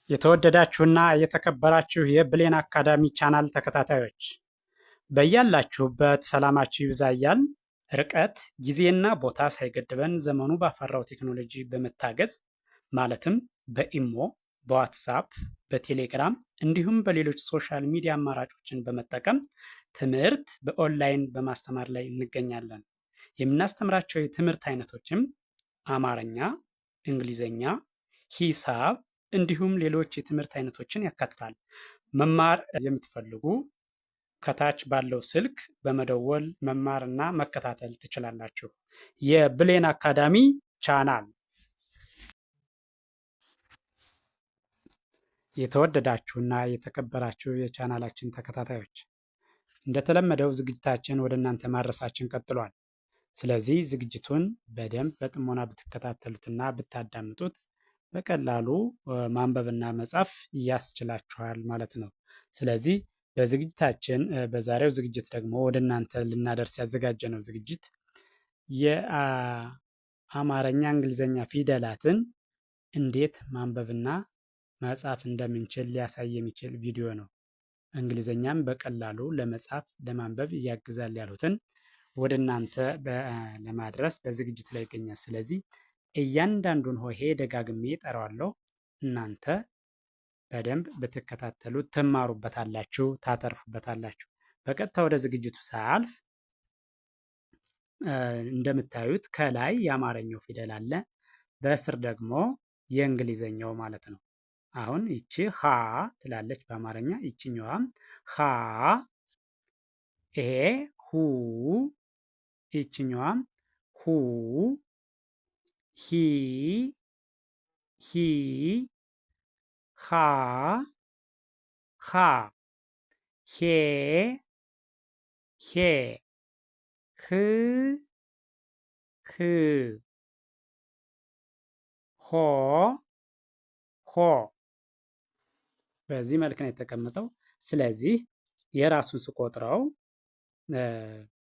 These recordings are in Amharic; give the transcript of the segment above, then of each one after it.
የተወደዳችሁና የተከበራችሁ የብሌን አካዳሚ ቻናል ተከታታዮች በያላችሁበት ሰላማችሁ ይብዛ እያልን ርቀት ጊዜና ቦታ ሳይገድበን ዘመኑ ባፈራው ቴክኖሎጂ በመታገዝ ማለትም በኢሞ፣ በዋትሳፕ፣ በቴሌግራም እንዲሁም በሌሎች ሶሻል ሚዲያ አማራጮችን በመጠቀም ትምህርት በኦንላይን በማስተማር ላይ እንገኛለን። የምናስተምራቸው የትምህርት አይነቶችም አማርኛ፣ እንግሊዘኛ፣ ሂሳብ እንዲሁም ሌሎች የትምህርት አይነቶችን ያካትታል። መማር የምትፈልጉ ከታች ባለው ስልክ በመደወል መማርና መከታተል ትችላላችሁ። የብሌን አካዳሚ ቻናል። የተወደዳችሁና የተከበራችሁ የቻናላችን ተከታታዮች እንደተለመደው ዝግጅታችን ወደ እናንተ ማድረሳችን ቀጥሏል። ስለዚህ ዝግጅቱን በደንብ በጥሞና ብትከታተሉትና ብታዳምጡት በቀላሉ ማንበብና መጻፍ ያስችላችኋል ማለት ነው። ስለዚህ በዛሬው ዝግጅት ደግሞ ወደ እናንተ ልናደርስ ያዘጋጀነው ዝግጅት የአማርኛ እንግሊዘኛ ፊደላትን እንዴት ማንበብና መጻፍ እንደምንችል ሊያሳይ የሚችል ቪዲዮ ነው። እንግሊዘኛም በቀላሉ ለመጻፍ ለማንበብ ያግዛል ያሉትን ወደ እናንተ ለማድረስ በዝግጅት ላይ ይገኛል። ስለዚህ እያንዳንዱን ሆሄ ደጋግሜ እጠራዋለሁ። እናንተ በደንብ ብትከታተሉ ትማሩበታላችሁ፣ ታተርፉበታላችሁ። በቀጥታ ወደ ዝግጅቱ ሳልፍ እንደምታዩት ከላይ የአማርኛው ፊደል አለ፣ በስር ደግሞ የእንግሊዘኛው ማለት ነው። አሁን ይቺ ሀ ትላለች በአማርኛ፣ ይቺኛዋም ሀ፣ ይሄ ሁ፣ ይቺኛዋም ሁ፣ ሂ፣ ሂ፣ ሃ፣ ሃ፣ ሄ፣ ሄ፣ ህ፣ ህ፣ ሆ፣ ሆ። በዚህ መልክ ነው የተቀመጠው። ስለዚህ የራሱን ስቆጥረው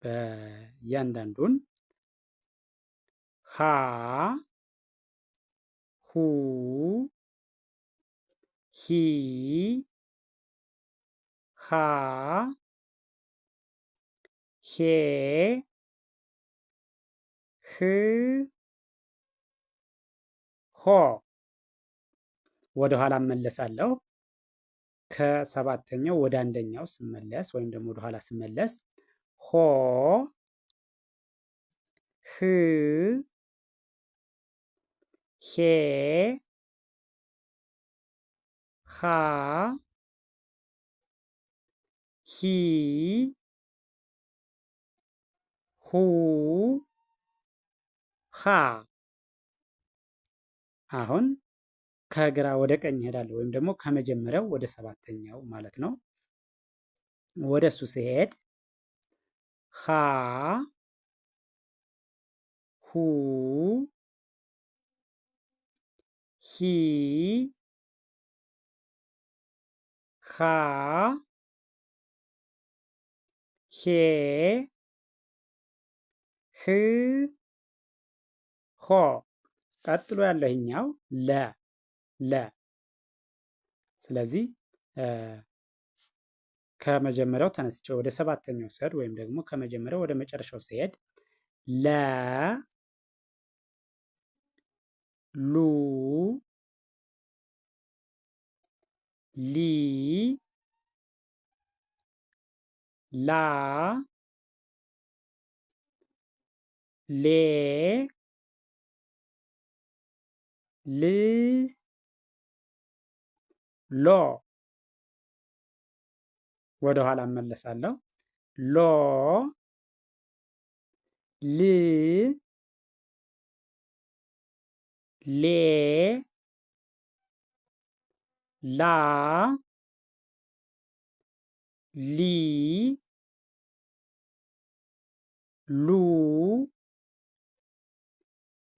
በእያንዳንዱን ሀ፣ ሁ፣ ሂ፣ ሃ፣ ሄ፣ ህ፣ ሆ። ወደ ኋላ እመለሳለሁ። ከሰባተኛው ወደ አንደኛው ስመለስ ወይም ደግሞ ወደ ኋላ ስመለስ ሆ፣ ህ፣ ሄ፣ ሃ፣ ሂ፣ ሁ፣ ሃ። አሁን ከግራ ወደ ቀኝ እሄዳለሁ ወይም ደግሞ ከመጀመሪያው ወደ ሰባተኛው ማለት ነው። ወደ እሱ ሲሄድ ሀ፣ ሁ፣ ሂ፣ ሃ፣ ሄ፣ ህ፣ ሆ። ቀጥሎ ያለው ይኸኛው ለ። ስለዚህ ከመጀመሪያው ተነስቼ ወደ ሰባተኛው ስሄድ ወይም ደግሞ ከመጀመሪያው ወደ መጨረሻው ስሄድ ለ፣ ሉ፣ ሊ፣ ላ፣ ሌ፣ ል፣ ሎ። ወደ ኋላ እመለሳለሁ። ሎ፣ ል፣ ሌ፣ ላ፣ ሊ፣ ሉ፣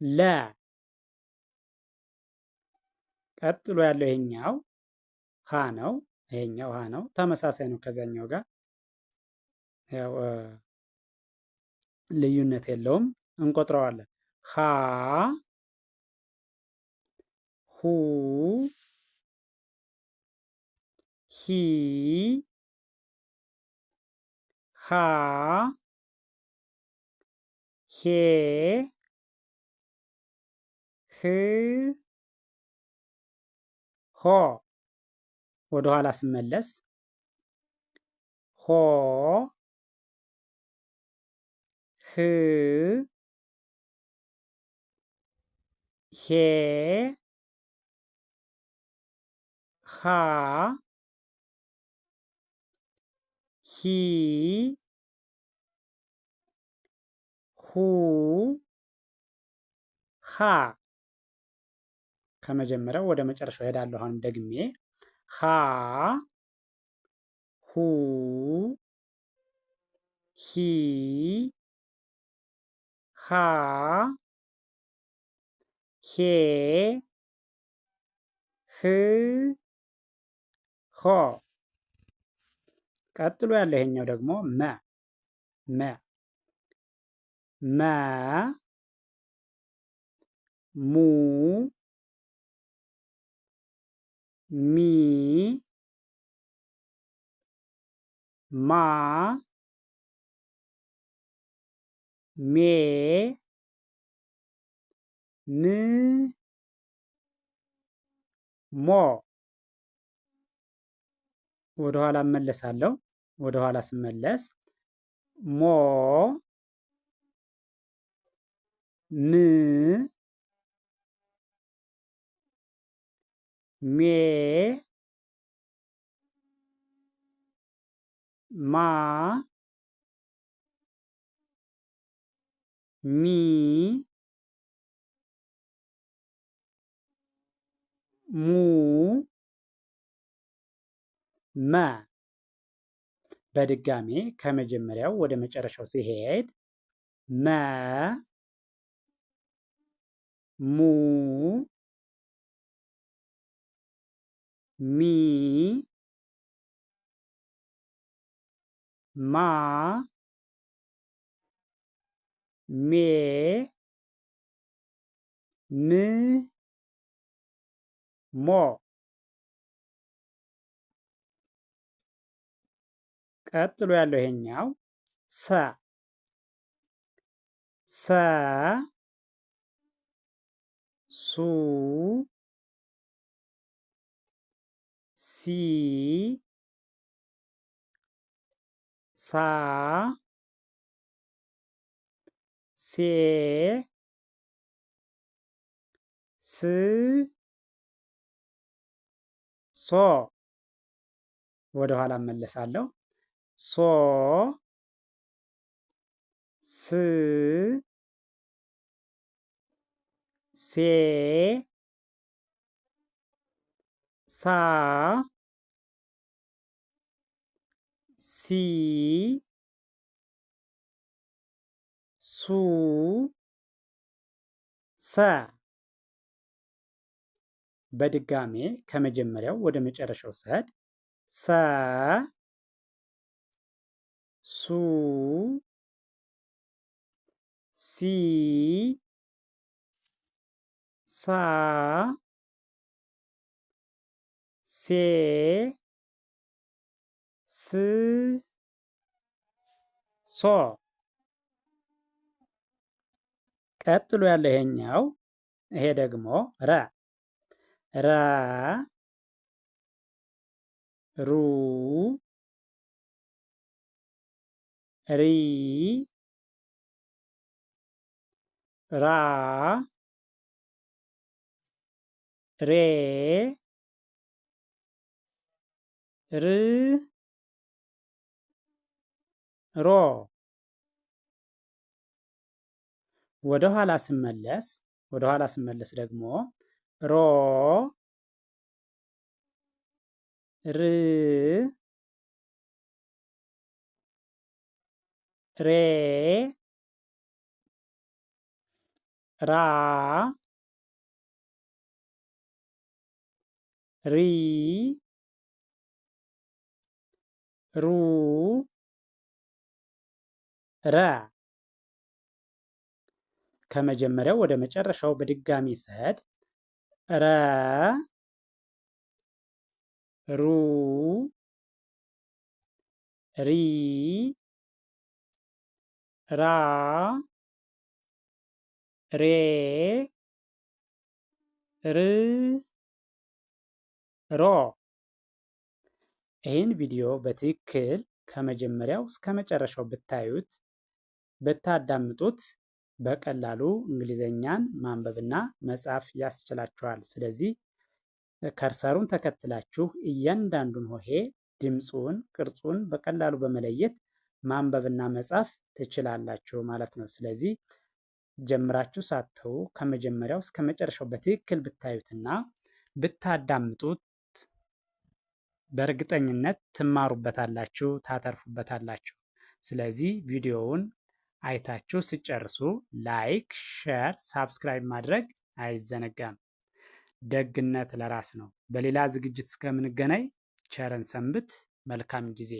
ለ። ቀጥሎ ያለው ይሄኛው ሀ ነው። ይሄኛው ሀ ነው። ተመሳሳይ ነው ከዛኛው ጋር ያው ልዩነት የለውም። እንቆጥረዋለን። ሀ፣ ሁ፣ ሂ ሃ ሄ ህ ሆ። ወደ ኋላ ስመለስ ሆ ህ ሄ ሃ ሂ ሁ ሃ። ከመጀመሪያው ወደ መጨረሻው እሄዳለሁ። አሁንም ደግሜ ሃ ሁ ሂ ሃ ሄ ህ ሆ። ቀጥሎ ያለው ይሄኛው ደግሞ መ መ መ ሙ ሚ ማ ሜ ም ሞ። ወደ ኋላ እመለሳለሁ። ወደ ኋላ ስመለስ ሞ ም ሜ ማ ሚ ሙ መ። በድጋሜ ከመጀመሪያው ወደ መጨረሻው ሲሄድ መ ሙ ሚ ማ ሜ ም ሞ። ቀጥሎ ያለው ይሄኛው ሰ ሰ ሱ ሲ ሳ ሴ ስ ሶ። ወደ ኋላ እመለሳለሁ። ሶ ስ ሴ ሳ ሲ ሱ ሰ። በድጋሜ ከመጀመሪያው ወደ መጨረሻው ስሄድ ሰ ሱ ሲ ሳ ሴ ስ ሶ። ቀጥሎ ያለው ይሄኛው ይሄ ደግሞ ረ ረ ሩ ሪ ራ ሬ ር ሮ። ወደ ኋላ ስመለስ ደግሞ ሮ ር ሬ ራ ሪ ሩ ረ። ከመጀመሪያው ወደ መጨረሻው በድጋሚ ስሄድ ረ ሩ ሪ ራ ሬ ር ሮ። ይህን ቪዲዮ በትክክል ከመጀመሪያው እስከ መጨረሻው ብታዩት ብታዳምጡት በቀላሉ እንግሊዘኛን ማንበብና መጻፍ ያስችላችኋል። ስለዚህ ከርሰሩን ተከትላችሁ እያንዳንዱን ሆሄ ድምፁን፣ ቅርጹን በቀላሉ በመለየት ማንበብና መጻፍ ትችላላችሁ ማለት ነው። ስለዚህ ጀምራችሁ ሳትተው ከመጀመሪያው እስከ መጨረሻው በትክክል ብታዩትና ብታዳምጡት በእርግጠኝነት ትማሩበታላችሁ፣ ታተርፉበታላችሁ። ስለዚህ ቪዲዮውን አይታችሁ ሲጨርሱ ላይክ፣ ሼር፣ ሳብስክራይብ ማድረግ አይዘነጋም። ደግነት ለራስ ነው። በሌላ ዝግጅት እስከምንገናኝ ቸርን ሰንብት። መልካም ጊዜ